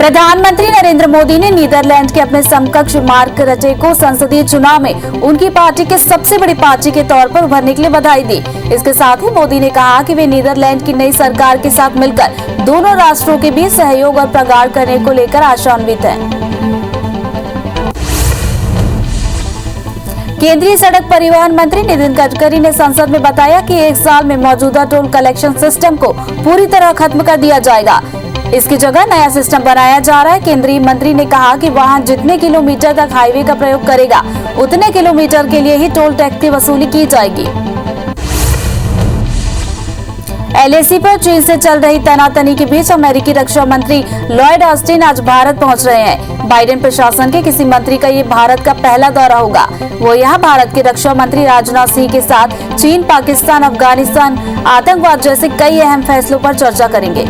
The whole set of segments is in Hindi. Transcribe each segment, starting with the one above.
प्रधानमंत्री नरेंद्र मोदी ने नीदरलैंड के अपने समकक्ष मार्क रटे को संसदीय चुनाव में उनकी पार्टी के सबसे बड़ी पार्टी के तौर पर उभरने के लिए बधाई दी। इसके साथ ही मोदी ने कहा कि वे नीदरलैंड की नई सरकार के साथ मिलकर दोनों राष्ट्रों के बीच सहयोग और प्रगाढ़ करने को लेकर आशान्वित हैं। केंद्रीय सड़क परिवहन मंत्री नितिन गडकरी ने संसद में बताया कि 1 साल में मौजूदा टोल कलेक्शन सिस्टम को पूरी तरह खत्म कर दिया जाएगा। इसकी जगह नया सिस्टम बनाया जा रहा है। केंद्रीय मंत्री ने कहा कि वाहन जितने किलोमीटर तक हाईवे का प्रयोग करेगा उतने किलोमीटर के लिए ही टोल टैक्स की वसूली की जाएगी। एलएसी पर चीन से चल रही तनातनी के बीच अमेरिकी रक्षा मंत्री लॉयड ऑस्टिन आज भारत पहुंच रहे हैं। बाइडेन प्रशासन के किसी मंत्री का ये भारत का पहला दौरा होगा। वो यहाँ भारत के रक्षा मंत्री राजनाथ सिंह के साथ चीन, पाकिस्तान, अफगानिस्तान, आतंकवाद जैसे कई अहम फैसलों पर चर्चा करेंगे।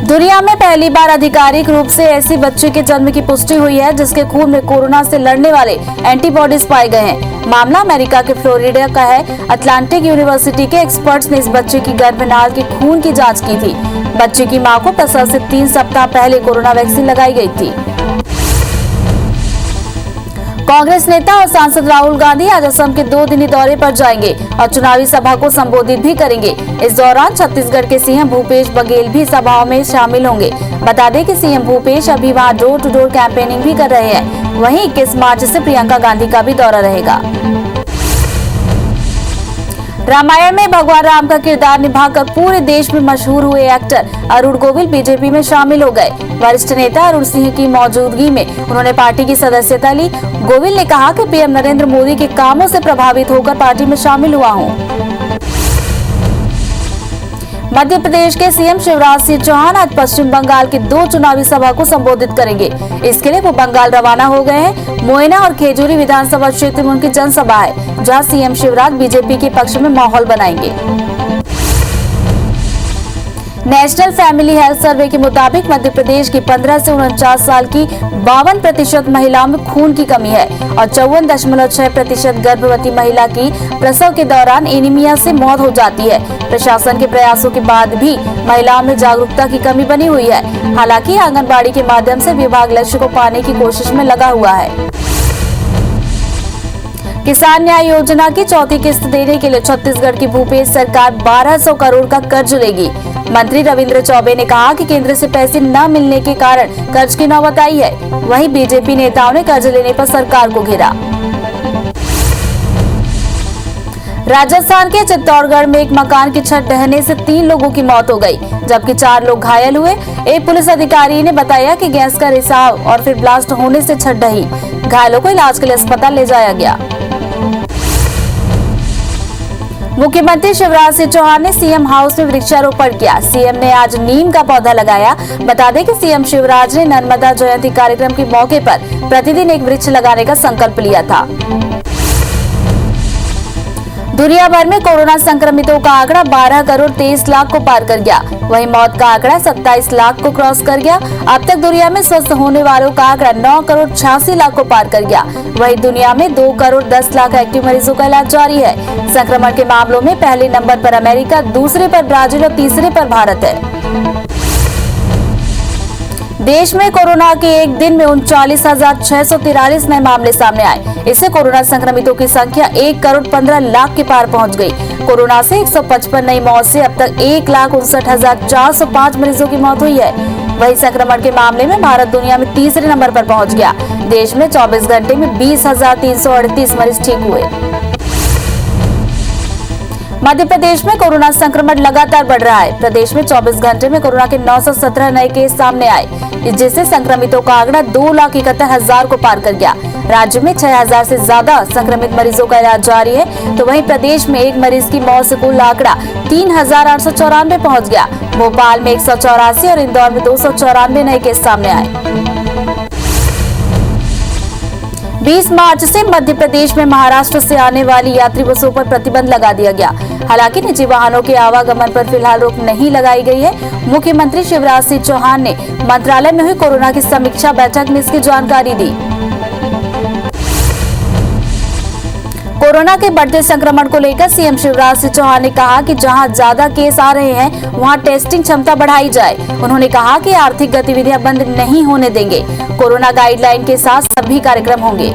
दुनिया में पहली बार आधिकारिक रूप से ऐसी बच्चे के जन्म की पुष्टि हुई है जिसके खून में कोरोना से लड़ने वाले एंटीबॉडीज पाए गए हैं। मामला अमेरिका के फ्लोरिडा का है। अटलांटिक यूनिवर्सिटी के एक्सपर्ट्स ने इस बच्चे की गर्भनाल के खून की जांच की थी। बच्चे की मां को प्रसव से 3 सप्ताह पहले कोरोना वैक्सीन लगाई गई थी। कांग्रेस नेता और सांसद राहुल गांधी आज असम के 2 दिनी दौरे पर जाएंगे और चुनावी सभा को संबोधित भी करेंगे। इस दौरान छत्तीसगढ़ के सीएम भूपेश बघेल भी सभाओं में शामिल होंगे। बता दें कि सीएम भूपेश अभी वहां डोर टू डोर कैंपेनिंग भी कर रहे हैं। वहीं 21 मार्च से प्रियंका गांधी का भी दौरा रहेगा। रामायण में भगवान राम का किरदार निभाकर पूरे देश में मशहूर हुए एक्टर अरुण गोविल बीजेपी में शामिल हो गए। वरिष्ठ नेता अरुण सिंह की मौजूदगी में उन्होंने पार्टी की सदस्यता ली। गोविल ने कहा कि पीएम नरेंद्र मोदी के कामों से प्रभावित होकर पार्टी में शामिल हुआ हूं। मध्य प्रदेश के सीएम शिवराज सिंह चौहान आज पश्चिम बंगाल की 2 चुनावी सभा को संबोधित करेंगे। इसके लिए वो बंगाल रवाना हो गए हैं। मोयना और खेजूरी विधानसभा क्षेत्र में उनकी जनसभा है, जहां सीएम शिवराज बीजेपी के पक्ष में माहौल बनाएंगे। नेशनल फैमिली हेल्थ सर्वे के मुताबिक मध्य प्रदेश की 15 से 49 साल की 52% महिलाओं में खून की कमी है और 54.6% गर्भवती महिला की प्रसव के दौरान एनीमिया से मौत हो जाती है। प्रशासन के प्रयासों के बाद भी महिलाओं में जागरूकता की कमी बनी हुई है। हालांकि आंगनबाड़ी के माध्यम से विभाग लक्ष्य को पाने की कोशिश में लगा हुआ है। किसान न्याय योजना की 4थी किस्त देने के लिए छत्तीसगढ़ की भूपेश सरकार 1200 करोड़ का कर्ज लेगी। मंत्री रविंद्र चौबे ने कहा कि केंद्र से पैसे न मिलने के कारण कर्ज की नौबत आई है। वहीं बीजेपी नेताओं ने कर्ज लेने पर सरकार को घेरा। राजस्थान के चित्तौड़गढ़ में एक मकान की छत ढहने से 3 लोगों की मौत हो गई, जबकि 4 लोग घायल हुए। एक पुलिस अधिकारी ने बताया कि गैस का रिसाव और फिर ब्लास्ट होने से छत ढही। घायलों को इलाज के लिए अस्पताल ले जाया गया। मुख्यमंत्री शिवराज सिंह चौहान ने सीएम हाउस में वृक्षारोपण किया। सीएम ने आज नीम का पौधा लगाया। बता दें कि सीएम शिवराज ने नर्मदा जयंती कार्यक्रम के मौके पर प्रतिदिन एक वृक्ष लगाने का संकल्प लिया था। दुनिया भर में कोरोना संक्रमितों का आंकड़ा 12 करोड़ 23 लाख को पार कर गया। वहीं मौत का आंकड़ा 27 लाख को क्रॉस कर गया। अब तक दुनिया में स्वस्थ होने वालों का आंकड़ा 9 करोड़ 86 लाख को पार कर गया। वहीं दुनिया में 2 करोड़ 10 लाख एक्टिव मरीजों का इलाज जारी है। संक्रमण के मामलों में पहले नंबर पर अमेरिका, दूसरे पर ब्राजील और तीसरे पर भारत है। देश में कोरोना के एक दिन में 39,643 नए मामले सामने आए। इससे कोरोना संक्रमितों की संख्या 1 करोड़ 15 लाख के पार पहुंच गई। कोरोना से 155 नई मौत से अब तक 1,59,405 मरीजों की मौत हुई है। वहीं संक्रमण के मामले में भारत दुनिया में तीसरे नंबर पर पहुंच गया। देश में 24 घंटे में 20,338 मरीज ठीक हुए। मध्य प्रदेश में कोरोना संक्रमण लगातार बढ़ रहा है। प्रदेश में 24 घंटे में कोरोना के 917 नए केस सामने आए, जिससे संक्रमितों का आंकड़ा 2,71,000 को पार कर गया। राज्य में 6,000 से ज्यादा संक्रमित मरीजों का इलाज जारी है। तो वहीं प्रदेश में एक मरीज की मौत से कुल आंकड़ा 3,894 पहुंच गया। भोपाल में 184 और इंदौर में 294 नए केस सामने आए। 20 मार्च से मध्य प्रदेश में महाराष्ट्र से आने वाली यात्री बसों पर प्रतिबंध लगा दिया गया। हालांकि निजी वाहनों के आवागमन पर फिलहाल रोक नहीं लगाई गई है। मुख्यमंत्री शिवराज सिंह चौहान ने मंत्रालय में हुई कोरोना की समीक्षा बैठक में इसकी जानकारी दी। कोरोना के बढ़ते संक्रमण को लेकर सीएम शिवराज सिंह चौहान ने कहा कि जहां ज्यादा केस आ रहे हैं वहां टेस्टिंग क्षमता बढ़ाई जाए। उन्होंने कहा कि आर्थिक गतिविधियां बंद नहीं होने देंगे। कोरोना गाइडलाइन के साथ सभी कार्यक्रम होंगे।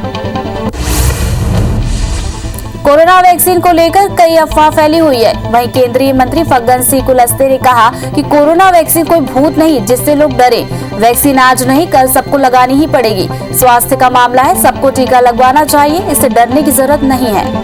कोरोना वैक्सीन को लेकर कई अफवाह फैली हुई है। वहीं केंद्रीय मंत्री फग्गन सिंह कुलस्ते ने कहा कि कोरोना वैक्सीन कोई भूत नहीं जिससे लोग डरे। वैक्सीन आज नहीं कल सबको लगानी ही पड़ेगी। स्वास्थ्य का मामला है, सबको टीका लगवाना चाहिए, इससे डरने की जरूरत नहीं है।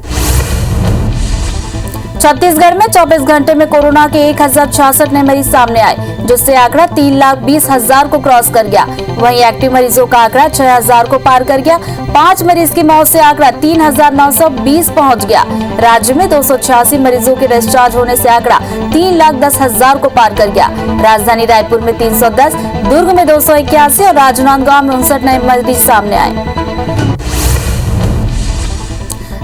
छत्तीसगढ़ में 24 घंटे में कोरोना के 1066 नए मरीज सामने आए, जिससे आंकड़ा 3,20,000 को क्रॉस कर गया। वहीं एक्टिव मरीजों का आंकड़ा 6,000 को पार कर गया। 5 मरीज की मौत से आंकड़ा 3,920 पहुंच गया। राज्य में 286 मरीजों के डिस्चार्ज होने से आंकड़ा 3,10,000 को पार कर गया। राजधानी रायपुर में 310, दुर्ग में 281 और राजनांदगांव में 59 नए मरीज सामने आए।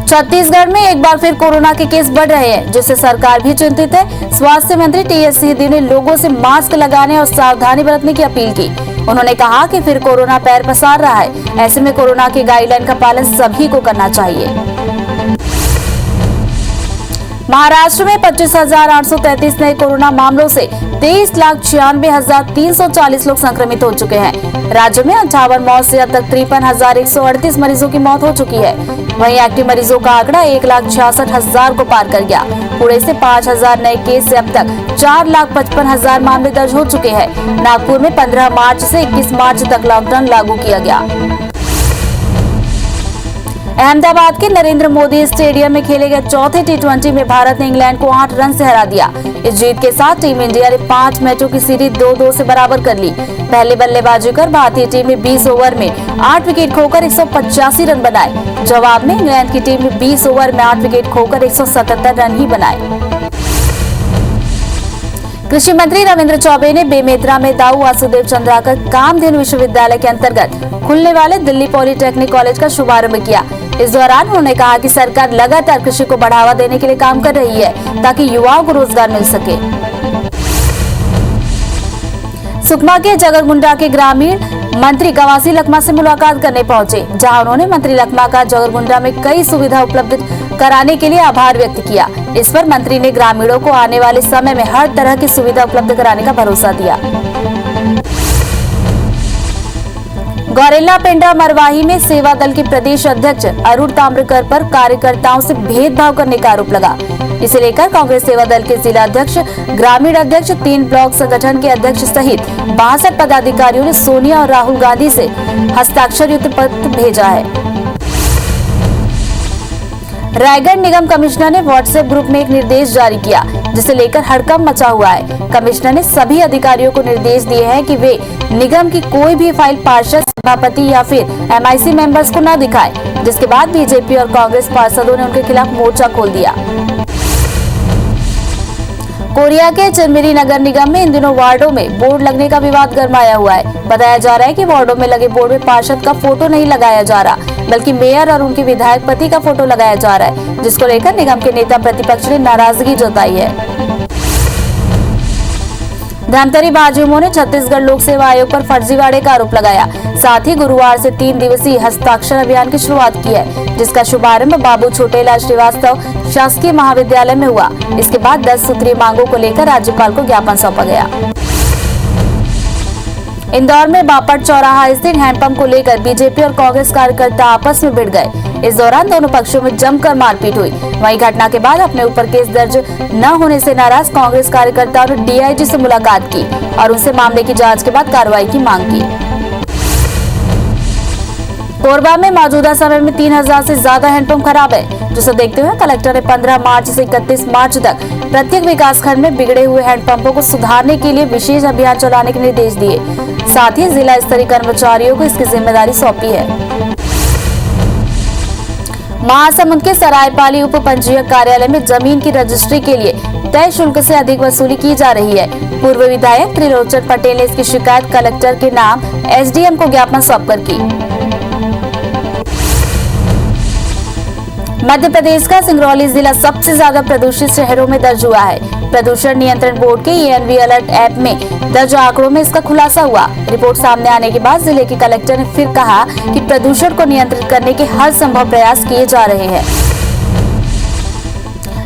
छत्तीसगढ़ में एक बार फिर कोरोना के केस बढ़ रहे हैं, जिससे सरकार भी चिंतित है। स्वास्थ्य मंत्री टीएस सिंहदेव ने लोगों से मास्क लगाने और सावधानी बरतने की अपील की। उन्होंने कहा कि फिर कोरोना पैर पसार रहा है, ऐसे में कोरोना की गाइडलाइन का पालन सभी को करना चाहिए। महाराष्ट्र में 25,833 नए कोरोना मामलों से 23,96,340 लोग संक्रमित हो चुके हैं। राज्य में 58 मौत से अब तक 53,138 मरीजों की मौत हो चुकी है। वहीं एक्टिव मरीजों का आंकड़ा 1,66,000 को पार कर गया। पुणे से 5,000 नए केस से अब तक 4,55,000 मामले दर्ज हो चुके हैं। नागपुर में 15 मार्च से 21 मार्च तक लॉकडाउन लागू किया गया। अहमदाबाद के नरेंद्र मोदी स्टेडियम में खेले गए चौथे T20 में भारत ने इंग्लैंड को 8 रन से हरा दिया। इस जीत के साथ टीम इंडिया ने 5 मैचों की सीरीज 2-2 से बराबर कर ली। पहले बल्लेबाजी कर भारतीय टीम ने 20 ओवर में 8 विकेट खोकर 185 रन बनाए। जवाब में इंग्लैंड की टीम ने 20 ओवर में 8 विकेट खोकर 177 रन ही बनाए। कृषि मंत्री रविंद्र चौबे ने बेमेतरा में दाऊ वासुदेव चंद्राकर कामधेनु विश्वविद्यालय के अंतर्गत खुलने वाले दिल्ली पॉलिटेक्निक कॉलेज का शुभारंभ किया। इस दौरान उन्होंने कहा कि सरकार लगातार कृषि को बढ़ावा देने के लिए काम कर रही है, ताकि युवाओं को रोजगार मिल सके। सुकमा के जगरगुंडा के ग्रामीण मंत्री कवासी लखमा से मुलाकात करने पहुंचे, जहां उन्होंने मंत्री लखमा का जगरगुंडा में कई सुविधा उपलब्ध कराने के लिए आभार व्यक्त किया। इस पर मंत्री ने ग्रामीणों को आने वाले समय में हर तरह की सुविधा उपलब्ध कराने का भरोसा दिया। गौरेला पेंड्रा मरवाही में सेवा दल के प्रदेश अध्यक्ष अरुण ताम्रकर पर कार्यकर्ताओं से भेदभाव करने का आरोप लगा। इसे लेकर कांग्रेस सेवा दल के जिला अध्यक्ष, ग्रामीण अध्यक्ष, 3 ब्लॉक संगठन के अध्यक्ष सहित 62 पदाधिकारियों ने सोनिया और राहुल गांधी से हस्ताक्षर युक्त पत्र भेजा है। रायगढ़ निगम कमिश्नर ने व्हाट्सएप ग्रुप में एक निर्देश जारी किया, जिसे लेकर हड़कंप मचा हुआ है। कमिश्नर ने सभी अधिकारियों को निर्देश दिए हैं कि वे निगम की कोई भी फाइल पार्षद, सभापति या फिर MIC मेंबर्स को न दिखाएं, जिसके बाद बीजेपी और कांग्रेस पार्षदों ने उनके खिलाफ मोर्चा खोल दिया। कोरिया के चिरमिरी नगर निगम में इन दिनों वार्डों में बोर्ड लगने का विवाद गरमाया हुआ है। बताया जा रहा है कि वार्डों में लगे बोर्ड में पार्षद का फोटो नहीं लगाया जा रहा, बल्कि मेयर और उनके विधायक पति का फोटो लगाया जा रहा है, जिसको लेकर निगम के नेता प्रतिपक्ष ने नाराजगी जताई है। धमतरी बाजुमो ने छत्तीसगढ़ लोक सेवा आयोग पर फर्जीवाड़े का आरोप लगाया। साथ ही गुरुवार से 3 दिवसीय हस्ताक्षर अभियान की शुरुआत की है, जिसका शुभारंभ बाबू छोटेला श्रीवास्तव शासकीय महाविद्यालय में हुआ। इसके बाद 10 सूत्रीय मांगों को लेकर राज्यपाल को ज्ञापन सौंपा गया। इंदौर में बापट चौराहा स्थित हैंडपंप को लेकर बीजेपी और कांग्रेस कार्यकर्ता आपस में भिड़ गए। इस दौरान दोनों पक्षों में जमकर मारपीट हुई। वहीं घटना के बाद अपने ऊपर केस दर्ज न होने से नाराज कांग्रेस कार्यकर्ताओं ने DIG से मुलाकात की और उनसे मामले की जांच के बाद कार्रवाई की मांग की। कोरबा में मौजूदा समय में 3,000 से ज्यादा हैंडपंप खराब है, जिसे देखते हुए कलेक्टर ने 15 मार्च से 31 मार्च तक प्रत्येक विकासखंड में बिगड़े हुए हैंडपंपों को सुधारने के लिए विशेष अभियान चलाने के निर्देश दिए। साथ ही जिला स्तरीय कर्मचारियों को इसकी जिम्मेदारी सौंपी है। महासमुंद के सरायपाली उप पंजीयक कार्यालय में जमीन की रजिस्ट्री के लिए तय शुल्क से अधिक वसूली की जा रही है। पूर्व विधायक त्रिलोचन पटेल ने इसकी शिकायत कलेक्टर के नाम SDM को ज्ञापन सौंपकर की। मध्य प्रदेश का सिंगरौली जिला सबसे ज्यादा प्रदूषित शहरों में दर्ज हुआ है। प्रदूषण नियंत्रण बोर्ड के ENV अलर्ट ऐप में दर्ज आंकड़ों में इसका खुलासा हुआ। रिपोर्ट सामने आने के बाद जिले के कलेक्टर ने फिर कहा कि प्रदूषण को नियंत्रित करने के हर संभव प्रयास किए जा रहे हैं।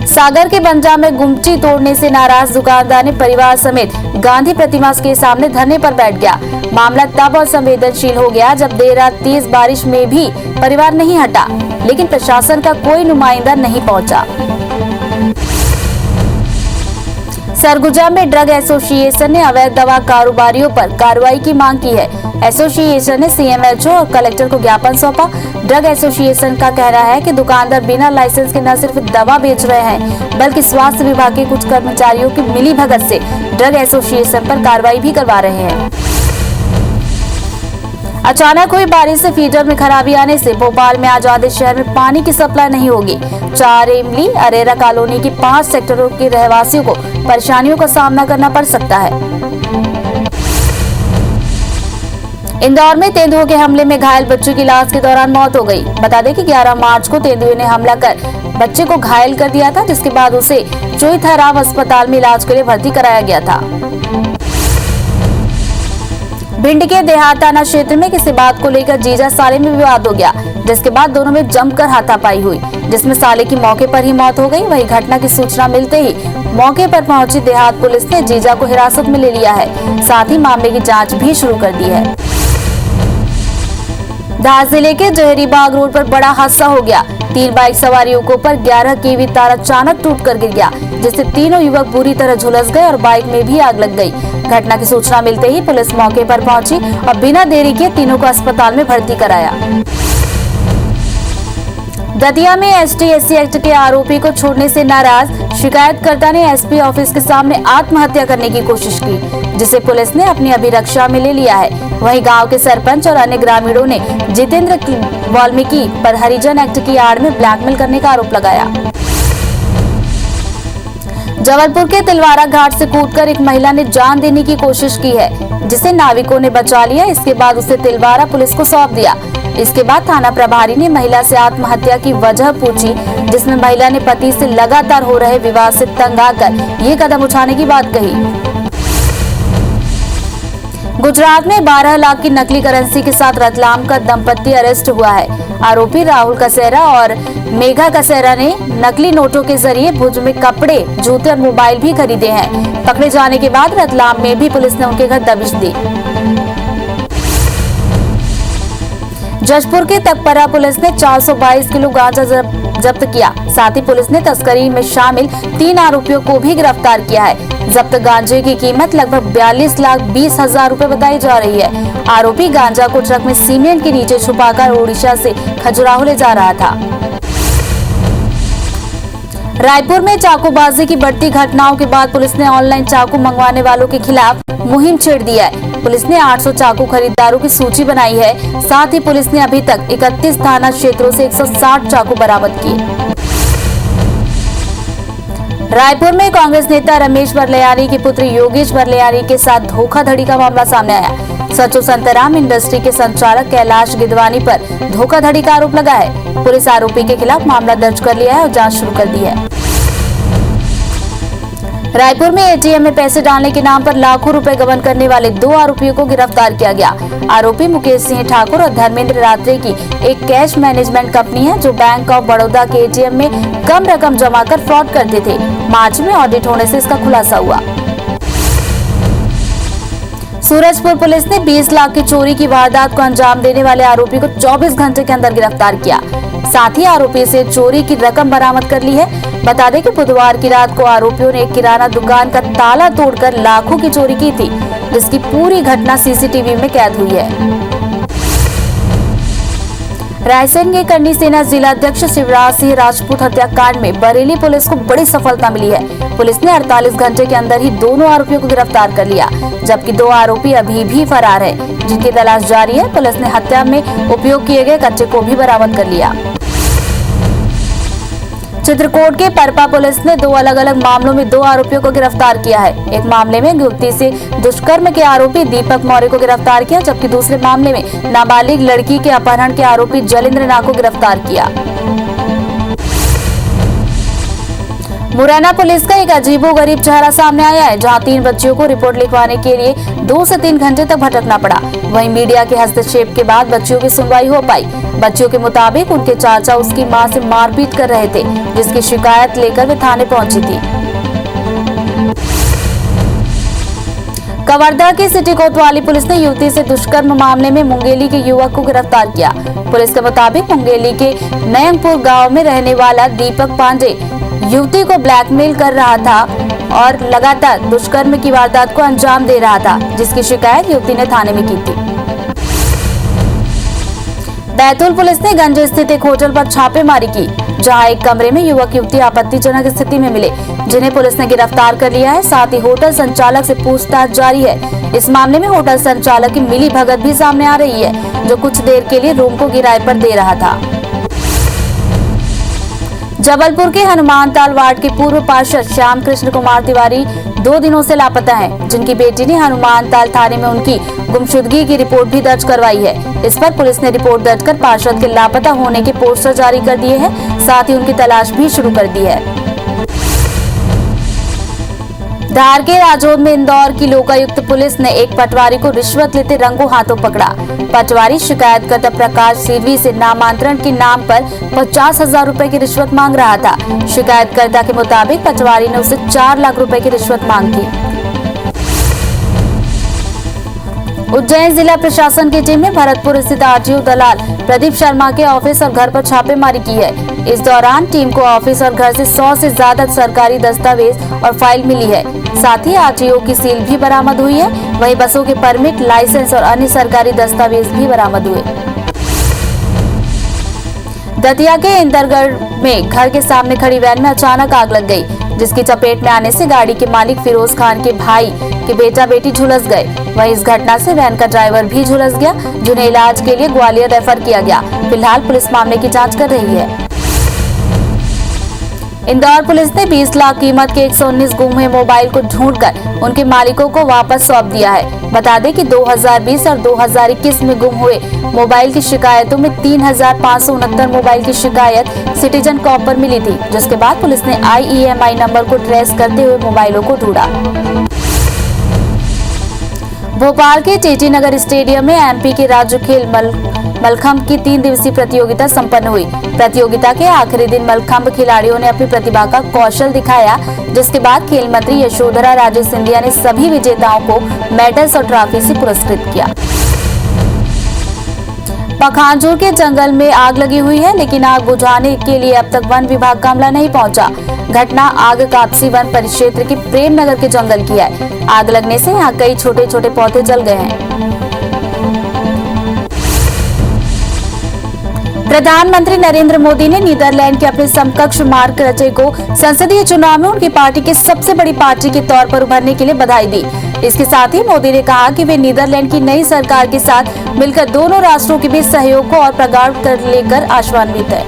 सागर के बंजा में गुमटी तोड़ने से नाराज दुकानदार ने परिवार समेत गांधी प्रतिमा के सामने धरने पर बैठ गया। मामला तब और संवेदनशील हो गया जब देर रात तेज बारिश में भी परिवार नहीं हटा, लेकिन प्रशासन का कोई नुमाइंदा नहीं पहुंचा। सरगुजा में ड्रग एसोसिएशन ने अवैध दवा कारोबारियों पर कार्रवाई की मांग की है। एसोसिएशन ने सीएमएचओ और कलेक्टर को ज्ञापन सौंपा। ड्रग एसोसिएशन का कहना है कि दुकानदार बिना लाइसेंस के न सिर्फ दवा बेच रहे हैं, बल्कि स्वास्थ्य विभाग के कुछ कर्मचारियों की मिलीभगत से ड्रग एसोसिएशन पर कार्रवाई भी करवा रहे हैं। अचानक हुई बारिश से फीडर में खराबी आने से भोपाल में आजादी शहर में पानी की सप्लाई नहीं होगी। 4 इमली अरेरा कॉलोनी की 5 सेक्टरों के रहवासियों को परेशानियों का सामना करना पड़ सकता है। इंदौर में तेंदुओं के हमले में घायल बच्चे की इलाज के दौरान मौत हो गई। बता दें कि 11 मार्च को तेंदुए ने हमला कर बच्चे को घायल कर दिया था, जिसके बाद उसे चोईथराव अस्पताल में इलाज के लिए भर्ती कराया गया था। भिंड के देहात थाना क्षेत्र में किसी बात को लेकर जीजा साले में विवाद हो गया, जिसके बाद दोनों में जमकर हाथापाई हुई, जिसमें साले की मौके पर ही मौत हो गई। वहीं घटना की सूचना मिलते ही मौके पर पहुंची देहात पुलिस ने जीजा को हिरासत में ले लिया है, साथ ही मामले की जांच भी शुरू कर दी है। धार जिले के जहरीबाग रोड पर बड़ा हादसा हो गया। 3 बाइक सवार युवकों पर 11 केवी तार अचानक टूटकर गिर गया, जिससे तीनों युवक बुरी तरह झुलस गए और बाइक में भी आग लग गई। घटना की सूचना मिलते ही पुलिस मौके पर पहुंची और बिना देरी किए तीनों को अस्पताल में भर्ती कराया। दतिया में एसटी-एससी एक्ट के आरोपी को छोड़ने से नाराज शिकायतकर्ता ने एसपी ऑफिस के सामने आत्महत्या करने की कोशिश की, जिसे पुलिस ने अपनी अभिरक्षा में ले लिया है। वहीं गांव के सरपंच और अन्य ग्रामीणों ने जितेंद्र वाल्मीकि पर हरिजन एक्ट की आड़ में ब्लैकमेल करने का आरोप लगाया। जबलपुर के तिलवारा घाट से कूदकर एक महिला ने जान देने की कोशिश की है, जिसे नाविकों ने बचा लिया। इसके बाद उसे तिलवारा पुलिस को सौंप दिया। इसके बाद थाना प्रभारी ने महिला से आत्महत्या की वजह पूछी, जिसमें महिला ने पति से लगातार हो रहे विवाद से तंग आकर ये कदम उठाने की बात कही। गुजरात में 12 लाख की नकली करेंसी के साथ रतलाम का दंपति अरेस्ट हुआ है। आरोपी राहुल कसेरा और मेघा कसेरा ने नकली नोटों के जरिए भुज में कपड़े, जूते और मोबाइल भी खरीदे हैं। पकड़े जाने के बाद रतलाम में भी पुलिस ने उनके घर दबिश दी। जशपुर के तकपरा पुलिस ने 422 किलो गांजा जब्त किया। साथ ही पुलिस ने तस्करी में शामिल 3 आरोपियों को भी गिरफ्तार किया है। जब्त गांजे की कीमत लगभग 42,20,000 रुपए बताई जा रही है। आरोपी गांजा को ट्रक में सीमेंट के नीचे छुपाकर ओडिशा से खजुराहो ले जा रहा था। रायपुर में चाकूबाजी की बढ़ती घटनाओं के बाद पुलिस ने ऑनलाइन चाकू मंगवाने वालों के खिलाफ मुहिम छेड़ दी है। पुलिस ने 800 चाकू खरीदारों की सूची बनाई है। साथ ही पुलिस ने अभी तक 31 थाना क्षेत्रों से 160 चाकू बरामद किए। रायपुर में कांग्रेस नेता रमेश बरलियारी की पुत्री योगेश बरलियारी के साथ धोखाधड़ी का मामला सामने आया। सचो संतराम इंडस्ट्री के संचालक कैलाश गिदवानी पर धोखाधड़ी का आरोप लगा है। पुलिस आरोपी के खिलाफ मामला दर्ज कर लिया है और जांच शुरू कर दी है। रायपुर में एटीएम में पैसे डालने के नाम पर लाखों रुपए गबन करने वाले 2 आरोपियों को गिरफ्तार किया गया। आरोपी मुकेश सिंह ठाकुर और धर्मेंद्र रात्रे की एक कैश मैनेजमेंट कंपनी है, जो बैंक ऑफ बड़ौदा के एटीएम में कम रकम जमा कर फ्रॉड करते थे। मार्च में ऑडिट होने से इसका खुलासा हुआ। सूरजपुर पुलिस ने 20 लाख की चोरी की वारदात को अंजाम देने वाले आरोपी को 24 घंटे के अंदर गिरफ्तार किया। साथ ही आरोपी से चोरी की रकम बरामद कर ली है। बता दें कि बुधवार की रात को आरोपियों ने एक किराना दुकान का ताला तोड़कर लाखों की चोरी की थी, जिसकी पूरी घटना सीसीटीवी में कैद हुई है। रायसेन के करनी सेना जिला अध्यक्ष शिवराज सिंह राजपूत हत्याकांड में बरेली पुलिस को बड़ी सफलता मिली है। पुलिस ने 48 घंटे के अंदर ही दोनों आरोपियों को गिरफ्तार कर लिया, जबकि 2 आरोपी अभी भी फरार हैं, जिनकी तलाश जारी है। पुलिस ने हत्या में उपयोग किए गए कच्चे को भी बरामद कर लिया। चित्रकूट के परपा पुलिस ने 2 अलग अलग मामलों में 2 आरोपियों को गिरफ्तार किया है। एक मामले में युवती से दुष्कर्म के आरोपी दीपक मौर्य को गिरफ्तार किया, जबकि दूसरे मामले में नाबालिग लड़की के अपहरण के आरोपी जलेंद्र नाथ को गिरफ्तार किया। मुरैना पुलिस का एक अजीबोगरीब चेहरा सामने आया है, जहां 3 बच्चियों को रिपोर्ट लिखवाने के लिए 2 से 3 घंटे तक भटकना पड़ा। वहीं मीडिया के हस्तक्षेप के बाद बच्चियों की सुनवाई हो पाई। बच्चियों के मुताबिक उनके चाचा उसकी मां से मारपीट कर रहे थे, जिसकी शिकायत लेकर वे थाने पहुंची थी। कवर्धा की सिटी कोतवाली पुलिस ने युवती से दुष्कर्म मामले में मुंगेली के युवक को गिरफ्तार किया। पुलिस के मुताबिक मुंगेली के नयंगपुर गांव में रहने वाला दीपक पांडे युवती को ब्लैकमेल कर रहा था और लगातार दुष्कर्म की वारदात को अंजाम दे रहा था, जिसकी शिकायत युवती ने थाने में की थी। बैतूल पुलिस ने गंज स्थित एक होटल पर छापेमारी की, जहां एक कमरे में युवक युवती आपत्तिजनक स्थिति में मिले, जिन्हें पुलिस ने गिरफ्तार कर लिया है। साथ ही होटल संचालक से पूछताछ जारी है। इस मामले में होटल संचालक की मिली भगत भी सामने आ रही है, जो कुछ देर के लिए रूम को किराए पर दे रहा था। जबलपुर के हनुमानताल वार्ड के पूर्व पार्षद श्याम कृष्ण कुमार तिवारी 2 दिनों से लापता हैं, जिनकी बेटी ने हनुमानताल थाने में उनकी गुमशुदगी की रिपोर्ट भी दर्ज करवाई है। इस पर पुलिस ने रिपोर्ट दर्ज कर पार्षद के लापता होने के पोस्टर जारी कर दिए हैं, साथ ही उनकी तलाश भी शुरू कर दी है। धार के राजौंद में इंदौर की लोकायुक्त पुलिस ने एक पटवारी को रिश्वत लेते रंगों हाथों पकड़ा। पटवारी शिकायतकर्ता प्रकाश सिरवी से नामांतरण के नाम पर 50,000 रुपए की रिश्वत मांग रहा था। शिकायतकर्ता के मुताबिक पटवारी ने उसे 4 लाख रुपए की रिश्वत मांग थी। उज्जैन जिला प्रशासन की टीम ने भरतपुर स्थित आरटीओ दलाल प्रदीप शर्मा के ऑफिस और घर पर छापेमारी की है। इस दौरान टीम को ऑफिस और घर से 100 से ज्यादा सरकारी दस्तावेज और फाइल मिली है। साथ ही आरटीओ की सील भी बरामद हुई है। वहीं बसों के परमिट, लाइसेंस और अन्य सरकारी दस्तावेज भी बरामद हुए। दतिया के इंदरगढ़ में घर के सामने खड़ी वैन में अचानक आग लग गई, जिसकी चपेट में आने से गाड़ी के मालिक फिरोज खान के भाई के बेटा बेटी झुलस गए। वहीं इस घटना से वैन का ड्राइवर भी झुलस गया, जिन्हें इलाज के लिए ग्वालियर रेफर किया गया। फिलहाल पुलिस मामले की जांच कर रही है। इंदौर पुलिस ने 20 लाख कीमत के 119 गुम हुए मोबाइल को ढूंढकर उनके मालिकों को वापस सौंप दिया है। बता दें कि 2020 और 2021 में गुम हुए मोबाइल की शिकायतों में 3,569 मोबाइल की शिकायत सिटीजन कॉप पर मिली थी, जिसके बाद पुलिस ने IEMI नंबर को ट्रेस करते हुए मोबाइलों को ढूंढा। भोपाल के टीटी नगर स्टेडियम में MP के राज्य खेल मलखंभ की 3 दिवसीय प्रतियोगिता संपन्न हुई। प्रतियोगिता के आखिरी दिन मलखंभ खिलाड़ियों ने अपनी प्रतिभा का कौशल दिखाया, जिसके बाद खेल मंत्री यशोधरा राजे सिंधिया ने सभी विजेताओं को मेडल्स और ट्रॉफी से पुरस्कृत किया। पखानजोर के जंगल में आग लगी हुई है, लेकिन आग बुझाने के लिए अब तक वन विभाग का अमला नहीं पहुंचा। घटना आग कापसी वन परिक्षेत्र के प्रेम नगर के जंगल की है। आग लगने से यहाँ कई छोटे छोटे पौधे जल गए हैं। प्रधानमंत्री नरेंद्र मोदी ने नीदरलैंड के अपने समकक्ष मार्क रटे को संसदीय चुनाव में उनकी पार्टी की सबसे बड़ी पार्टी के तौर पर उभरने के लिए बधाई दी। इसके साथ ही मोदी ने कहा कि वे नीदरलैंड की नई सरकार के साथ मिलकर दोनों राष्ट्रों के बीच सहयोग को और प्रगाढ़ कर लेकर आशान्वित है।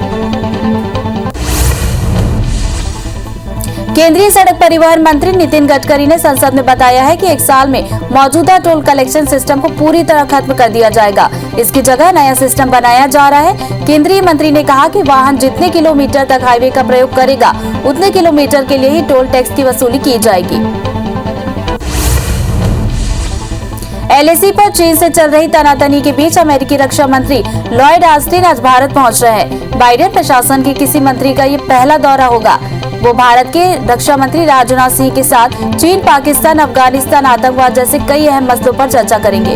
केंद्रीय सड़क परिवहन मंत्री नितिन गडकरी ने संसद में बताया है कि 1 साल में मौजूदा टोल कलेक्शन सिस्टम को पूरी तरह खत्म कर दिया जाएगा। इसकी जगह नया सिस्टम बनाया जा रहा है। केंद्रीय मंत्री ने कहा कि वाहन जितने किलोमीटर तक हाईवे का प्रयोग करेगा, उतने किलोमीटर के लिए ही टोल टैक्स की वसूली की जाएगी। LAC पर चीन से चल रही तनातनी के बीच अमेरिकी रक्षा मंत्री लॉयड ऑस्टिन आज भारत पहुंच रहे हैं। बाइडेन प्रशासन के किसी मंत्री का ये पहला दौरा होगा। वो भारत के रक्षा मंत्री राजनाथ सिंह के साथ चीन, पाकिस्तान, अफगानिस्तान, आतंकवाद जैसे कई अहम मसलों पर चर्चा करेंगे।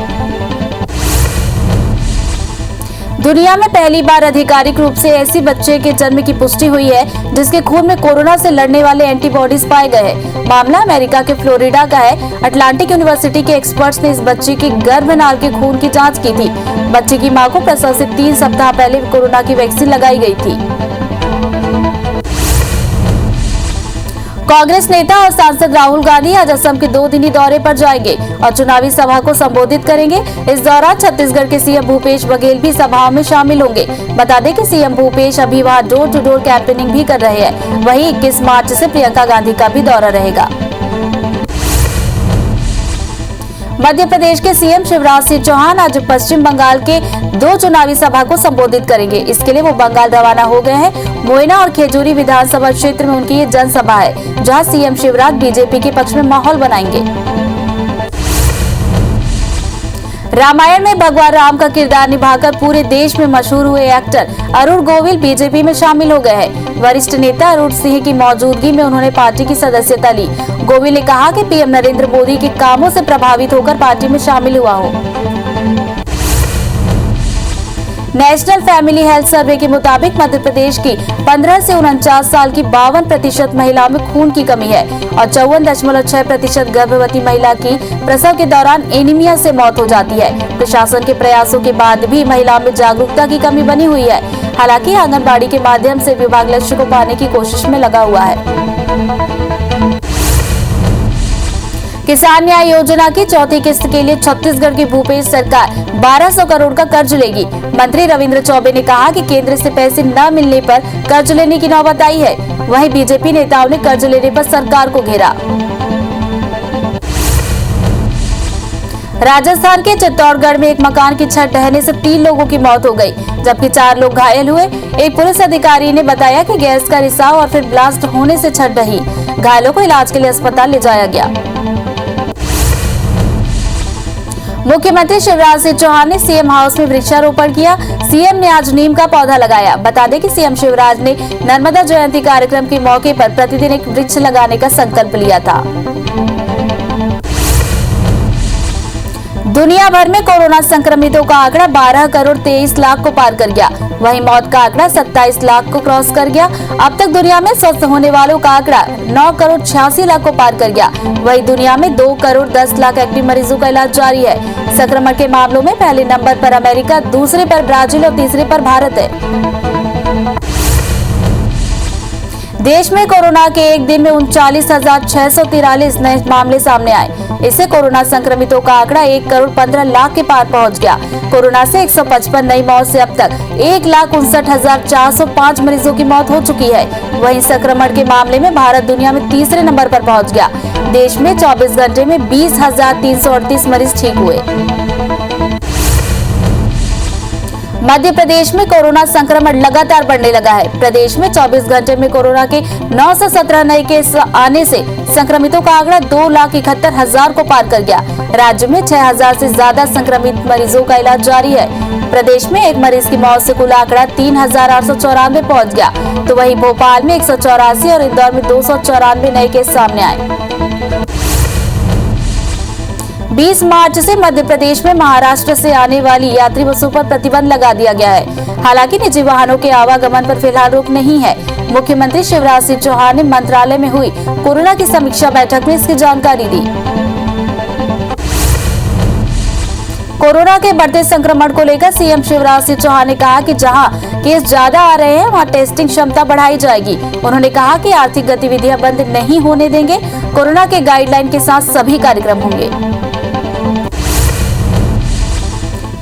दुनिया में पहली बार आधिकारिक रूप से ऐसी बच्चे के जन्म की पुष्टि हुई है जिसके खून में कोरोना से लड़ने वाले एंटीबॉडीज पाए गए हैं। मामला अमेरिका के फ्लोरिडा का है। अटलांटिक यूनिवर्सिटी के एक्सपर्ट्स ने इस बच्चे के गर्भनाल के खून की जांच की थी। बच्चे की मां को प्रसव से 3 सप्ताह पहले कोरोना की वैक्सीन लगाई गई थी। कांग्रेस नेता और सांसद राहुल गांधी आज असम के 2 दिनी दौरे पर जाएंगे और चुनावी सभा को संबोधित करेंगे। इस दौरान छत्तीसगढ़ के सीएम भूपेश बघेल भी सभाओं में शामिल होंगे। बता दें कि सीएम भूपेश अभी वहां डोर टू डोर कैंपेनिंग भी कर रहे हैं। वहीं 21 मार्च से प्रियंका गांधी का भी दौरा रहेगा। मध्य प्रदेश के सीएम शिवराज सिंह चौहान आज पश्चिम बंगाल के 2 चुनावी सभा को संबोधित करेंगे। इसके लिए वो बंगाल रवाना हो गए हैं। मोइना और खेजूरी विधानसभा क्षेत्र में उनकी ये जनसभा है, जहां सीएम शिवराज बीजेपी के पक्ष में माहौल बनाएंगे। रामायण में भगवान राम का किरदार निभाकर पूरे देश में मशहूर हुए एक्टर अरुण गोविल बीजेपी में शामिल हो गए हैं। वरिष्ठ नेता अरुण सिंह की मौजूदगी में उन्होंने पार्टी की सदस्यता ली। गोविल ने कहा कि पीएम नरेंद्र मोदी के कामों से प्रभावित होकर पार्टी में शामिल हुआ हो। नेशनल फैमिली हेल्थ सर्वे के मुताबिक मध्य प्रदेश की 15 से 49 साल की 52% महिलाओं में खून की कमी है और 54.6% गर्भवती महिला की प्रसव के दौरान एनीमिया से मौत हो जाती है। प्रशासन के प्रयासों के बाद भी महिलाओं में जागरूकता की कमी बनी हुई है। हालांकि आंगनबाड़ी के माध्यम से विभाग लक्ष्य को पाने की कोशिश में लगा हुआ है। किसान न्याय योजना की चौथी किस्त के लिए छत्तीसगढ़ की भूपेश सरकार 1200 करोड़ का कर्ज लेगी। मंत्री रविंद्र चौबे ने कहा कि केंद्र से पैसे न मिलने पर कर्ज लेने की नौबत आई है। वहीं बीजेपी नेताओं ने कर्ज लेने पर सरकार को घेरा। राजस्थान के चित्तौड़गढ़ में एक मकान की छत ढहने से 3 लोगों की मौत हो गई, जबकि 4 लोग घायल हुए। एक पुलिस अधिकारी ने बताया कि गैस का रिसाव और फिर ब्लास्ट होने से छत ढही। घायलों को इलाज के लिए अस्पताल ले जाया गया। मुख्यमंत्री शिवराज सिंह चौहान ने सीएम हाउस में वृक्षारोपण किया। सीएम ने आज नीम का पौधा लगाया। बता दें कि सीएम शिवराज ने नर्मदा जयंती कार्यक्रम के मौके पर प्रतिदिन एक वृक्ष लगाने का संकल्प लिया था। दुनिया भर में कोरोना संक्रमितों का आंकड़ा 12 करोड़ 23 लाख को पार कर गया। वहीं मौत का आंकड़ा 27 लाख को क्रॉस कर गया। अब तक दुनिया में स्वस्थ होने वालों का आंकड़ा 9 करोड़ 86 लाख को पार कर गया। वहीं दुनिया में 2 करोड़ 10 लाख एक्टिव मरीजों का इलाज जारी है। संक्रमण के मामलों में पहले नंबर पर अमेरिका, दूसरे पर ब्राजील और तीसरे पर भारत है। देश में कोरोना के एक दिन में 39,643 नए मामले सामने आए। इससे कोरोना संक्रमितों का आंकड़ा 1 करोड़ 15 लाख के पार पहुंच गया। कोरोना से 155 नई मौत से अब तक 1,59,405 मरीजों की मौत हो चुकी है। वहीं संक्रमण के मामले में भारत दुनिया में तीसरे नंबर पर पहुंच गया। देश में 24 घंटे में 20,338 मरीज ठीक हुए। मध्य प्रदेश में कोरोना संक्रमण लगातार बढ़ने लगा है। प्रदेश में 24 घंटे में कोरोना के 917 नए केस आने से संक्रमितों का आंकड़ा 2,71,000 को पार कर गया। राज्य में 6,000 से ज्यादा संक्रमित मरीजों का इलाज जारी है। प्रदेश में एक मरीज की मौत से कुल आंकड़ा 3,894 पहुंच गया। तो वहीं भोपाल में 184 और इंदौर में 294 नए केस सामने आए। 20 मार्च से मध्य प्रदेश में महाराष्ट्र से आने वाली यात्री बसों पर प्रतिबंध लगा दिया गया है। हालांकि निजी वाहनों के आवागमन पर फिलहाल रोक नहीं है। मुख्यमंत्री शिवराज सिंह चौहान ने मंत्रालय में हुई कोरोना की समीक्षा बैठक में इसकी जानकारी दी। कोरोना के बढ़ते संक्रमण को लेकर सीएम शिवराज सिंह चौहान ने कहा कि जहां केस ज्यादा आ रहे हैं वहां टेस्टिंग क्षमता बढ़ाई जाएगी। उन्होंने कहा कि आर्थिक गतिविधियां बंद नहीं होने देंगे। कोरोना के गाइडलाइन के साथ सभी कार्यक्रम होंगे।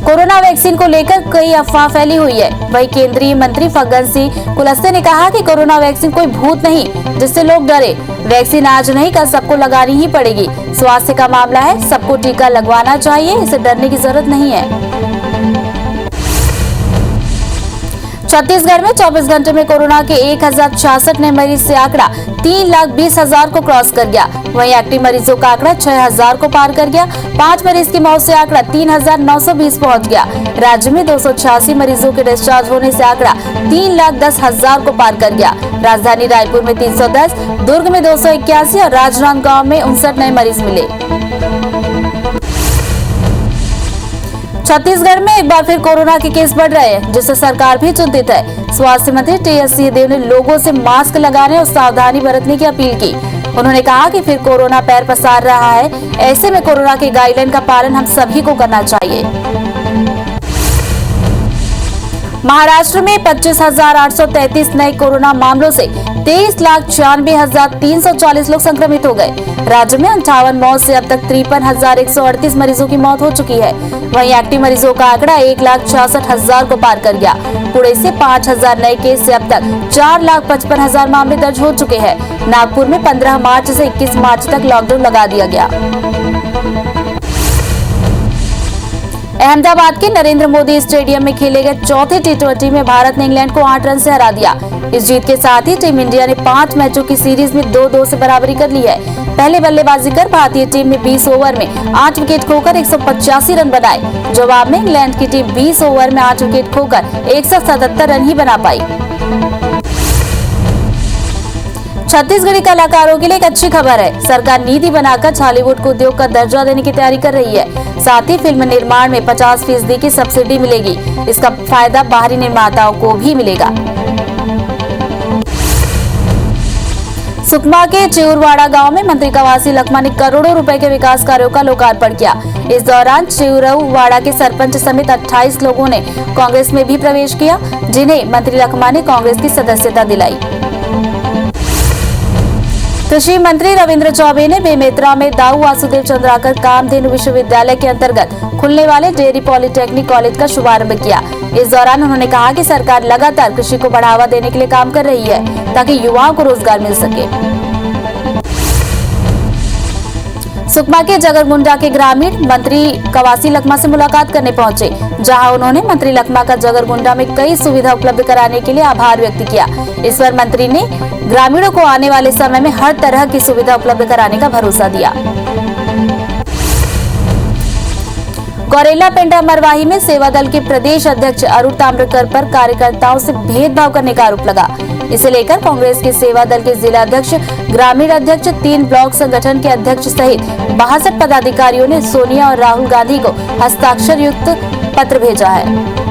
कोरोना वैक्सीन को लेकर कई अफवाह फैली हुई है। वहीं केंद्रीय मंत्री फग्गन सिंह कुलस्ते ने कहा कि कोरोना वैक्सीन कोई भूत नहीं जिससे लोग डरे। वैक्सीन आज नहीं कल सबको लगानी ही पड़ेगी। स्वास्थ्य का मामला है, सबको टीका लगवाना चाहिए, इसे डरने की जरूरत नहीं है। छत्तीसगढ़ में 24 घंटे में कोरोना के 1,066 नए मरीज से आंकड़ा 3,20,000 को क्रॉस कर गया। वहीं एक्टिव मरीजों का आंकड़ा 6,000 को पार कर गया। 5 मरीज की मौत से आंकड़ा 3,920 पहुंच गया। राज्य में 286 मरीजों के डिस्चार्ज होने से आंकड़ा 3,10,000 को पार कर गया। राजधानी रायपुर में 310, दुर्ग में 281 और राजनांदगांव में 59 नए मरीज मिले। छत्तीसगढ़ में एक बार फिर कोरोना के केस बढ़ रहे हैं, जिससे सरकार भी चिंतित है। स्वास्थ्य मंत्री टीएस सिंहदेव ने लोगों से मास्क लगाने और सावधानी बरतने की अपील की। उन्होंने कहा कि फिर कोरोना पैर पसार रहा है, ऐसे में कोरोना के गाइडलाइन का पालन हम सभी को करना चाहिए। महाराष्ट्र में 25,833 नए कोरोना मामलों से 23,96,340 लोग संक्रमित हो गए। राज्य में 58 मौत से अब तक 53,138 मरीजों की मौत हो चुकी है। वहीं एक्टिव मरीजों का आंकड़ा 1,66,000 को पार कर गया। पुणे से 5,000 नए केस से अब तक 4,55,000 मामले दर्ज हो चुके हैं। नागपुर में 15 मार्च से 21 मार्च तक लॉकडाउन लगा दिया गया। अहमदाबाद के नरेंद्र मोदी स्टेडियम में खेले गए चौथे टी20 में भारत ने इंग्लैंड को 8 रन से हरा दिया। इस जीत के साथ ही टीम इंडिया ने 5 मैचों की सीरीज में 2-2 से बराबरी कर ली है। पहले बल्लेबाजी कर भारतीय टीम ने 20 ओवर में 8 विकेट खोकर 185 रन बनाए। जवाब में इंग्लैंड की टीम 20 ओवर में 8 विकेट खोकर 177 रन ही बना पाई। छत्तीसगढ़ी कलाकारों के लिए एक अच्छी खबर है। सरकार नीति बनाकर हॉलीवुड को उद्योग का दर्जा देने की तैयारी कर रही है। साथ ही फिल्म निर्माण में 50% की सब्सिडी मिलेगी। इसका फायदा बाहरी निर्माताओं को भी मिलेगा। सुकमा के चिउरवाड़ा गांव में मंत्री कवासी लखमा ने करोड़ों रुपए के विकास कार्यों का लोकार्पण किया। इस दौरान चिउरवाड़ा के सरपंच समेत 28 लोगों ने कांग्रेस में भी प्रवेश किया, जिन्हें मंत्री लखमा ने कांग्रेस की सदस्यता दिलाई। कृषि मंत्री रविंद्र चौबे ने बेमेतरा में दाऊ वासुदेव चंद्राकर कामधेनु विश्वविद्यालय के अंतर्गत खुलने वाले डेयरी पॉलिटेक्निक कॉलेज का शुभारंभ किया। इस दौरान उन्होंने कहा कि सरकार लगातार कृषि को बढ़ावा देने के लिए काम कर रही है ताकि युवाओं को रोजगार मिल सके। सुकमा के जगरगुंडा के ग्रामीण मंत्री कवासी लखमा से मुलाकात करने पहुंचे, जहां उन्होंने मंत्री लखमा का जगरगुंडा में कई सुविधा उपलब्ध कराने के लिए आभार व्यक्त किया। इस पर मंत्री ने ग्रामीणों को आने वाले समय में हर तरह की सुविधा उपलब्ध कराने का भरोसा दिया। गौरेला पेंडा मरवाही में सेवा दल के प्रदेश अध्यक्ष अरुण ताम्रकर पर कार्यकर्ताओं से भेदभाव करने का आरोप लगा। इसे लेकर कांग्रेस के सेवा दल के जिला अध्यक्ष, ग्रामीण अध्यक्ष, 3 ब्लॉक संगठन के अध्यक्ष सहित 62 पदाधिकारियों ने सोनिया और राहुल गांधी को हस्ताक्षर युक्त पत्र भेजा है।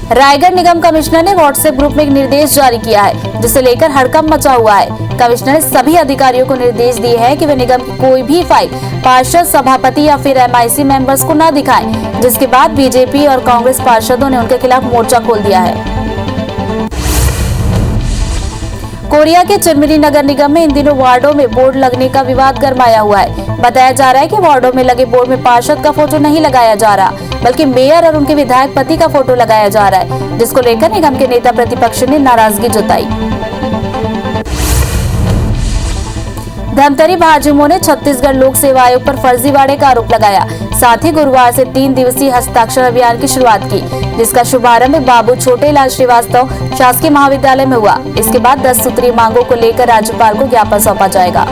रायगढ़ निगम कमिश्नर ने व्हाट्सएप ग्रुप में एक निर्देश जारी किया है, जिसे लेकर हड़कंप मचा हुआ है। कमिश्नर ने सभी अधिकारियों को निर्देश दिए हैं कि वे निगम की कोई भी फाइल पार्षद, सभापति या फिर MIC मेंबर्स को न दिखाएं, जिसके बाद बीजेपी और कांग्रेस पार्षदों ने उनके खिलाफ मोर्चा खोल दिया है। कोरिया के चिरमिरी नगर निगम में इन दिनों वार्डों में बोर्ड लगने का विवाद गरमाया हुआ है। बताया जा रहा है कि वार्डों में लगे बोर्ड में पार्षद का फोटो नहीं लगाया जा रहा, बल्कि मेयर और उनके विधायक पति का फोटो लगाया जा रहा है, जिसको लेकर निगम के नेता प्रतिपक्ष ने नाराजगी जताई। धमतरी भाजयुमो ने छत्तीसगढ़ लोक सेवा आयोग पर फर्जीवाड़े का आरोप लगाया। साथ ही गुरुवार से 3 दिवसीय हस्ताक्षर अभियान की शुरुआत की, जिसका शुभारंभ बाबू छोटेलाल श्रीवास्तव शासकीय महाविद्यालय में हुआ। इसके बाद 10 सूत्रीय मांगों को लेकर राज्यपाल को ज्ञापन सौंपा जाएगा।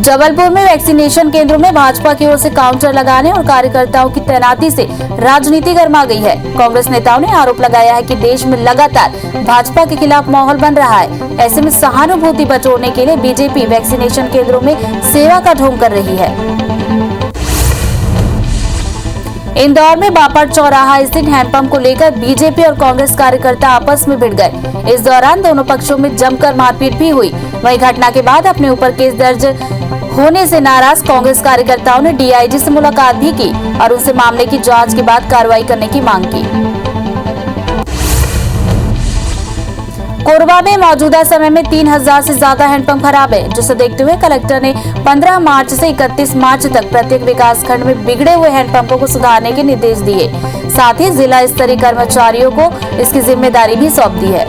जबलपुर में वैक्सीनेशन केंद्रों में भाजपा की ओर से काउंटर लगाने और कार्यकर्ताओं की तैनाती से राजनीति गर्मा गई है। कांग्रेस नेताओं ने आरोप लगाया है कि देश में लगातार भाजपा के खिलाफ माहौल बन रहा है। ऐसे में सहानुभूति बटोरने के लिए बीजेपी वैक्सीनेशन केंद्रों में सेवा का ढोंग कर रही है। इंदौर में बापट चौराहा स्थित हैंडपंप को लेकर बीजेपी और कांग्रेस कार्यकर्ता आपस में भिड़ गए। इस दौरान दोनों पक्षों में जमकर मारपीट भी हुई। वहीं घटना के बाद अपने ऊपर केस दर्ज होने से नाराज कांग्रेस कार्यकर्ताओं ने DIG से मुलाकात भी की और उनसे मामले की जांच के बाद कार्रवाई करने की मांग की। कोरबा में मौजूदा समय में 3000 से ज्यादा हैंडपंप खराब है, जिसे देखते हुए कलेक्टर ने 15 मार्च से 31 मार्च तक प्रत्येक विकास खंड में बिगड़े हुए हैंडपंपों को सुधारने के निर्देश दिए। साथ ही जिला स्तरीय कर्मचारियों को इसकी जिम्मेदारी भी सौंप दी है।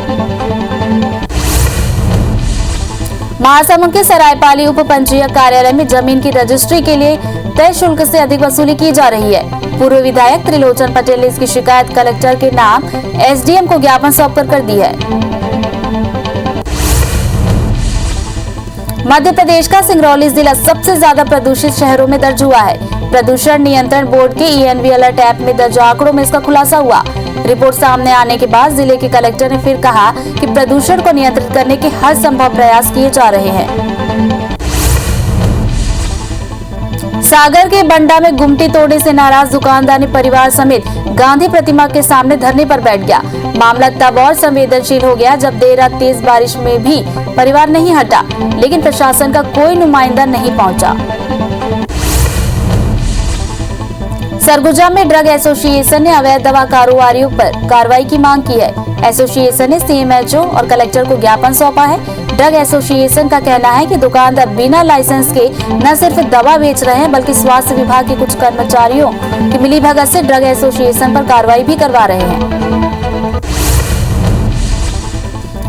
महासमुंद के सरायपाली उप पंजीयक कार्यालय में जमीन की रजिस्ट्री के लिए तय शुल्क से अधिक वसूली की जा रही है। पूर्व विधायक त्रिलोचन पटेल ने इसकी शिकायत कलेक्टर के नाम SDM को ज्ञापन सौंपकर कर दी है। मध्य प्रदेश का सिंगरौली जिला सबसे ज्यादा प्रदूषित शहरों में दर्ज हुआ है। प्रदूषण नियंत्रण बोर्ड के ENV अलर्ट ऐप में दर्ज आंकड़ों में इसका खुलासा हुआ। रिपोर्ट सामने आने के बाद जिले के कलेक्टर ने फिर कहा कि प्रदूषण को नियंत्रित करने के हर संभव प्रयास किए जा रहे हैं। सागर के बंडा में गुमटी तोड़ने से नाराज दुकानदार ने परिवार समेत गांधी प्रतिमा के सामने धरने पर बैठ गया। मामला तब और संवेदनशील हो गया जब देर रात तेज बारिश में भी परिवार नहीं हटा, लेकिन प्रशासन का कोई नुमाइंदा नहीं पहुंचा। सरगुजा में ड्रग एसोसिएशन ने अवैध दवा कारोबारियों पर कार्रवाई की मांग की है। एसोसिएशन ने CMHO और कलेक्टर को ज्ञापन सौंपा है। ड्रग एसोसिएशन का कहना है कि दुकानदार बिना लाइसेंस के न सिर्फ दवा बेच रहे हैं, बल्कि स्वास्थ्य विभाग के कुछ कर्मचारियों की मिलीभगत से ड्रग एसोसिएशन पर कार्रवाई भी करवा रहे हैं।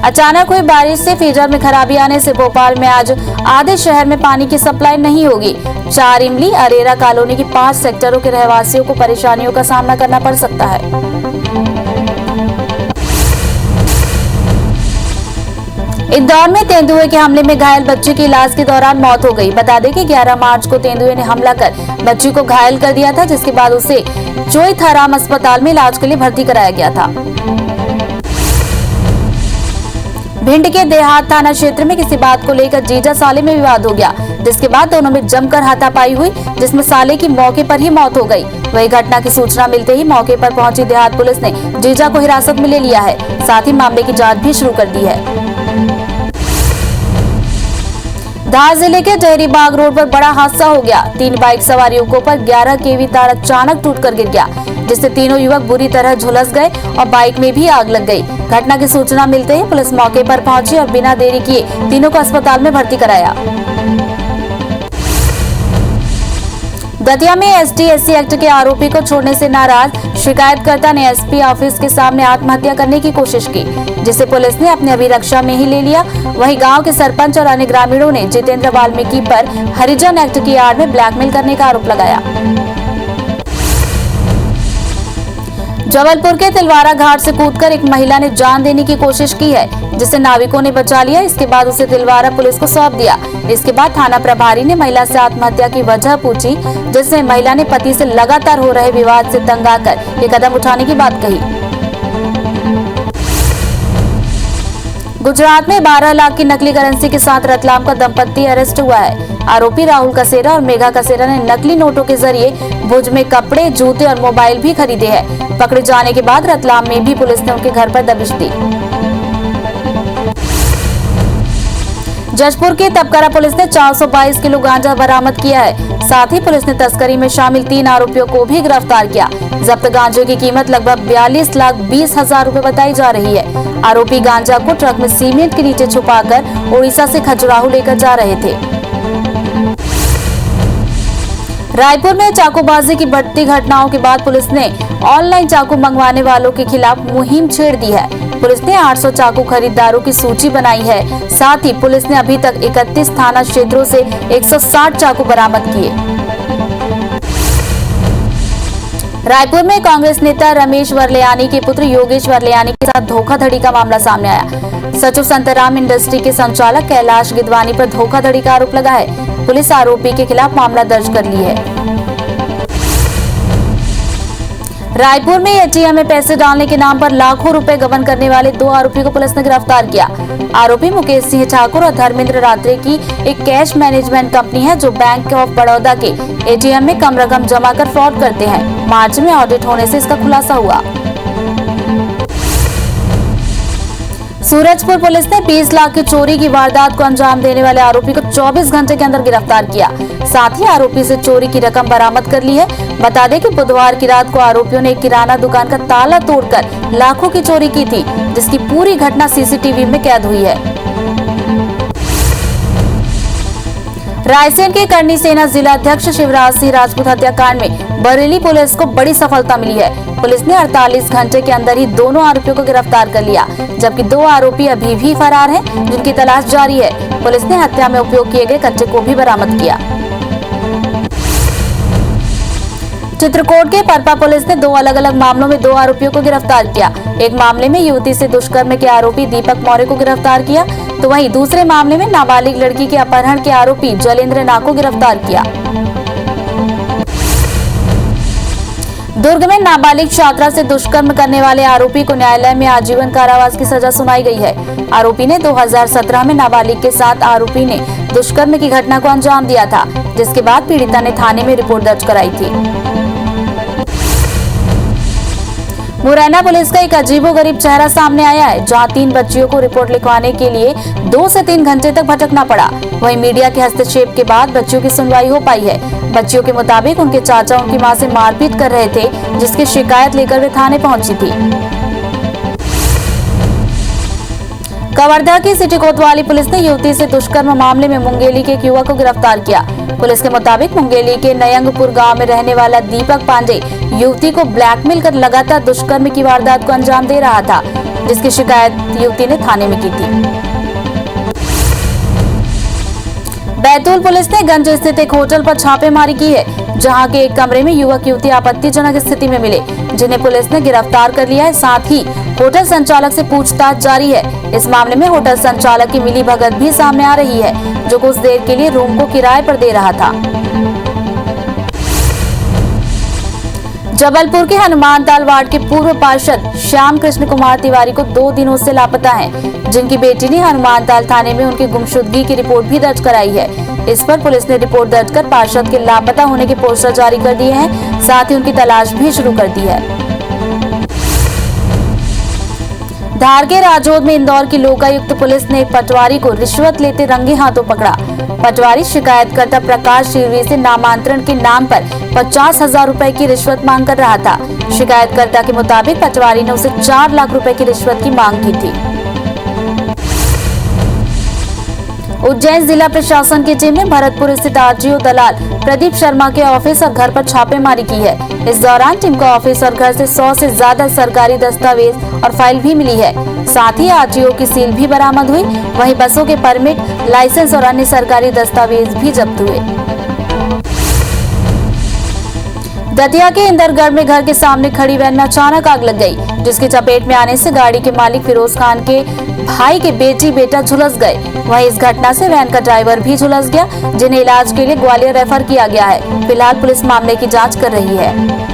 अचानक हुई बारिश से फीडर में खराबी आने से भोपाल में आज आधे शहर में पानी की सप्लाई नहीं होगी। 4 इमली अरेरा कॉलोनी की 5 सेक्टरों के रहवासियों को परेशानियों का सामना करना पड़ सकता है। इंदौर में तेंदुए के हमले में घायल बच्चे की इलाज के दौरान मौत हो गई। बता दें कि 11 मार्च को तेंदुए ने हमला कर बच्ची को घायल कर दिया था, जिसके बाद उसे चोईथाराम अस्पताल में इलाज के लिए भर्ती कराया गया था। भिंड के देहात थाना क्षेत्र में किसी बात को लेकर जीजा साले में विवाद हो गया, जिसके बाद दोनों में जमकर हाथापाई हुई, जिसमें साले की मौके पर ही मौत हो गई। वही घटना की सूचना मिलते ही मौके पर पहुंची देहात पुलिस ने जीजा को हिरासत में ले लिया है, साथ ही मामले की जांच भी शुरू कर दी है। धार जिले के जहरीबाग रोड पर बड़ा हादसा हो गया। 3 बाइक सवार युवकों पर 11 केवी तार अचानक टूटकर गिर गया, जिससे तीनों युवक बुरी तरह झुलस गए और बाइक में भी आग लग गई। घटना की सूचना मिलते ही पुलिस मौके पर पहुंची और बिना देरी किए तीनों को अस्पताल में भर्ती कराया। दतिया में ST/SC एक्ट के आरोपी को छोड़ने से नाराज शिकायतकर्ता ने SP ऑफिस के सामने आत्महत्या करने की कोशिश की, जिसे पुलिस ने अपनी अभिरक्षा में ही ले लिया। वहीं गांव के सरपंच और अन्य ग्रामीणों ने जितेंद्र वाल्मीकि पर हरिजन एक्ट की आड़ में ब्लैकमेल करने का आरोप लगाया। जबलपुर के तिलवारा घाट से कूदकर एक महिला ने जान देने की कोशिश की है, जिसे नाविकों ने बचा लिया। इसके बाद उसे तिलवारा पुलिस को सौंप दिया। इसके बाद थाना प्रभारी ने महिला से आत्महत्या की वजह पूछी, जिसमें महिला ने पति से लगातार हो रहे विवाद से तंग आकर ये कदम उठाने की बात कही। गुजरात में 12 लाख की नकली करेंसी के साथ रतलाम का दंपत्ति अरेस्ट हुआ है। आरोपी राहुल कसेरा और मेघा कसेरा ने नकली नोटों के जरिए भुज में कपड़े, जूते और मोबाइल भी खरीदे हैं। पकड़े जाने के बाद रतलाम में भी पुलिस ने उनके घर पर दबिश दी। जशपुर की तपकरा पुलिस ने 422 किलो गांजा बरामद किया है। साथ ही पुलिस ने तस्करी में शामिल 3 आरोपियों को भी गिरफ्तार किया। जब्त गांजे की कीमत लगभग 42,20,000 रुपए बताई जा रही है। आरोपी गांजा को ट्रक में सीमेंट के नीचे छुपाकर उड़ीसा से खजुराहो लेकर जा रहे थे। रायपुर में चाकूबाजी की बढ़ती घटनाओं के बाद पुलिस ने ऑनलाइन चाकू मंगवाने वालों के खिलाफ मुहिम छेड़ दी है। पुलिस ने 800 चाकू खरीदारों की सूची बनाई है। साथ ही पुलिस ने अभी तक 31 थाना क्षेत्रों से 160 चाकू बरामद किए। रायपुर में कांग्रेस नेता रमेश वर्लेयानी के पुत्र योगेश वर्लेयानी के साथ धोखाधड़ी का मामला सामने आया। सचिव संतराम इंडस्ट्री के संचालक कैलाश गिदवानी पर धोखाधड़ी का आरोप लगा है। पुलिस आरोपी के खिलाफ मामला दर्ज कर ली है। रायपुर में ATM में पैसे डालने के नाम पर लाखों रुपए गबन करने वाले 2 आरोपियों को पुलिस ने गिरफ्तार किया। आरोपी मुकेश सिंह ठाकुर और धर्मेंद्र रात्रे की एक कैश मैनेजमेंट कंपनी है, जो बैंक ऑफ बड़ौदा के ATM में कम रकम जमा कर फ्रॉड करते हैं। मार्च में ऑडिट होने से इसका खुलासा हुआ। सूरजपुर पुलिस ने 20 लाख की चोरी की वारदात को अंजाम देने वाले आरोपी को 24 घंटे के अंदर गिरफ्तार किया। साथ ही आरोपी से चोरी की रकम बरामद कर ली है। बता दें कि बुधवार की रात को आरोपियों ने एक किराना दुकान का ताला तोड़कर लाखों की चोरी की थी, जिसकी पूरी घटना CCTV में कैद हुई है। रायसेन के करनी सेना जिला अध्यक्ष शिवराज सिंह राजपूत हत्याकांड में बरेली पुलिस को बड़ी सफलता मिली है। पुलिस ने 48 घंटे के अंदर ही दोनों आरोपियों को गिरफ्तार कर लिया, जबकि 2 आरोपी अभी भी फरार हैं, जिनकी तलाश जारी है। पुलिस ने हत्या में उपयोग किए गए कच्चे को भी बरामद किया। चित्रकूट के परपा पुलिस ने 2 अलग अलग मामलों में 2 आरोपियों को गिरफ्तार किया। एक मामले में युवती से दुष्कर्म के आरोपी दीपक मौर्य को गिरफ्तार किया, तो वहीं दूसरे मामले में नाबालिग लड़की के अपहरण के आरोपी जलेंद्र नाग को गिरफ्तार किया। दुर्ग में नाबालिग छात्रा से दुष्कर्म करने वाले आरोपी को न्यायालय में आजीवन कारावास की सजा सुनाई गई है। आरोपी ने 2017 में नाबालिग के साथ आरोपी ने दुष्कर्म की घटना को अंजाम दिया था, जिसके बाद पीड़िता ने थाने में रिपोर्ट दर्ज कराई थी। मुरैना पुलिस का एक अजीबोगरीब चेहरा सामने आया है, जहां 3 बच्चियों को रिपोर्ट लिखवाने के लिए 2 से 3 घंटे तक भटकना पड़ा। वहीं मीडिया के हस्तक्षेप के बाद बच्चियों की सुनवाई हो पाई है। बच्चियों के मुताबिक उनके चाचा उनकी मां से मारपीट कर रहे थे, जिसकी शिकायत लेकर वे थाने पहुंची थी। कवर्धा की सिटी कोतवाली पुलिस ने युवती से दुष्कर्म मामले में मुंगेली के एक युवक को गिरफ्तार किया। पुलिस के मुताबिक मुंगेली के नयंगपुर गांव में रहने वाला दीपक पांडे युवती को ब्लैकमेल कर लगातार दुष्कर्म की वारदात को अंजाम दे रहा था। जिसकी शिकायत युवती ने थाने में की थी। बैतूल पुलिस ने गंज स्थित एक होटल पर छापेमारी की है, जहां के एक कमरे में युवक युवती आपत्तिजनक स्थिति में मिले, जिन्हें पुलिस ने गिरफ्तार कर लिया है। साथ ही होटल संचालक से पूछताछ जारी है। इस मामले में होटल संचालक की मिलीभगत भी सामने आ रही है, जो कुछ देर के लिए रूम को किराए पर दे रहा था। जबलपुर के हनुमानताल वार्ड के पूर्व पार्षद श्याम कृष्ण कुमार तिवारी को 2 दिनों से लापता हैं, जिनकी बेटी ने हनुमानताल थाने में उनकी गुमशुदगी की रिपोर्ट भी दर्ज कराई है। इस पर पुलिस ने रिपोर्ट दर्ज कर पार्षद के लापता होने के पोस्टर जारी कर दिए हैं, साथ ही उनकी तलाश भी शुरू कर दी है। धार के राजौद में इंदौर की लोकायुक्त पुलिस ने एक पटवारी को रिश्वत लेते रंगे हाथों पकड़ा। पटवारी शिकायतकर्ता प्रकाश शिरवी से नामांतरण के नाम पर 50,000 रुपए की रिश्वत मांग कर रहा था। शिकायतकर्ता के मुताबिक पटवारी ने उसे 4 लाख रुपए की रिश्वत की मांग की थी। उज्जैन जिला प्रशासन की टीम ने भरतपुर स्थित आरटीओ दलाल प्रदीप शर्मा के ऑफिस और घर पर छापेमारी की है। इस दौरान टीम को ऑफिस और घर से 100 से ज्यादा सरकारी दस्तावेज और फाइल भी मिली है। साथ ही आरटीओ की सील भी बरामद हुई। वहीं बसों के परमिट, लाइसेंस और अन्य सरकारी दस्तावेज भी जब्त हुए। दतिया के इंदरगढ़ में घर के सामने खड़ी वैन में अचानक आग लग गई, जिसकी चपेट में आने से गाड़ी के मालिक फिरोज खान के भाई के बेटी बेटा झुलस गए। वहीं इस घटना से वैन का ड्राइवर भी झुलस गया, जिन्हें इलाज के लिए ग्वालियर रेफर किया गया है। फिलहाल पुलिस मामले की जांच कर रही है।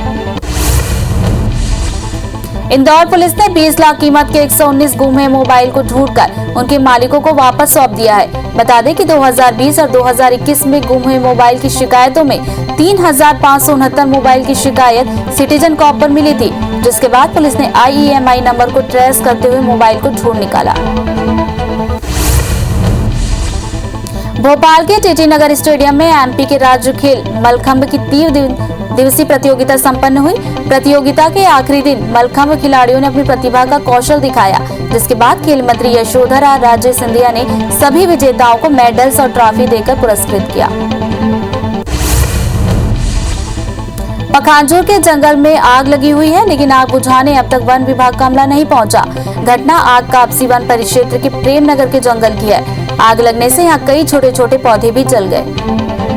इंदौर पुलिस ने 20 लाख कीमत के 119 गुम हुए मोबाइल को ढूंढकर उनके मालिकों को वापस सौंप दिया है। बता दें कि 2020 और 2021 में गुम हुए मोबाइल की शिकायतों में 3,569 मोबाइल की शिकायत सिटीजन कॉप पर मिली थी, जिसके बाद पुलिस ने IEMI नंबर को ट्रेस करते हुए मोबाइल को ढूंढ निकाला। भोपाल के टीटी नगर स्टेडियम में MP के राज्य खेल मलखंभ की 3 दिवसीय प्रतियोगिता संपन्न हुई। प्रतियोगिता के आखिरी दिन मलखंभ खिलाड़ियों ने अपनी प्रतिभा का कौशल दिखाया, जिसके बाद खेल मंत्री यशोधरा राजे सिंधिया ने सभी विजेताओं को मेडल्स और ट्रॉफी देकर पुरस्कृत किया। पखांजूर के जंगल में आग लगी हुई है, लेकिन आग बुझाने अब तक वन विभाग का अमला नहीं पहुंचा। घटना आग कापसी वन परिक्षेत्र के प्रेम नगर के जंगल की है। आग लगने से यहाँ कई छोटे छोटे पौधे भी जल गए।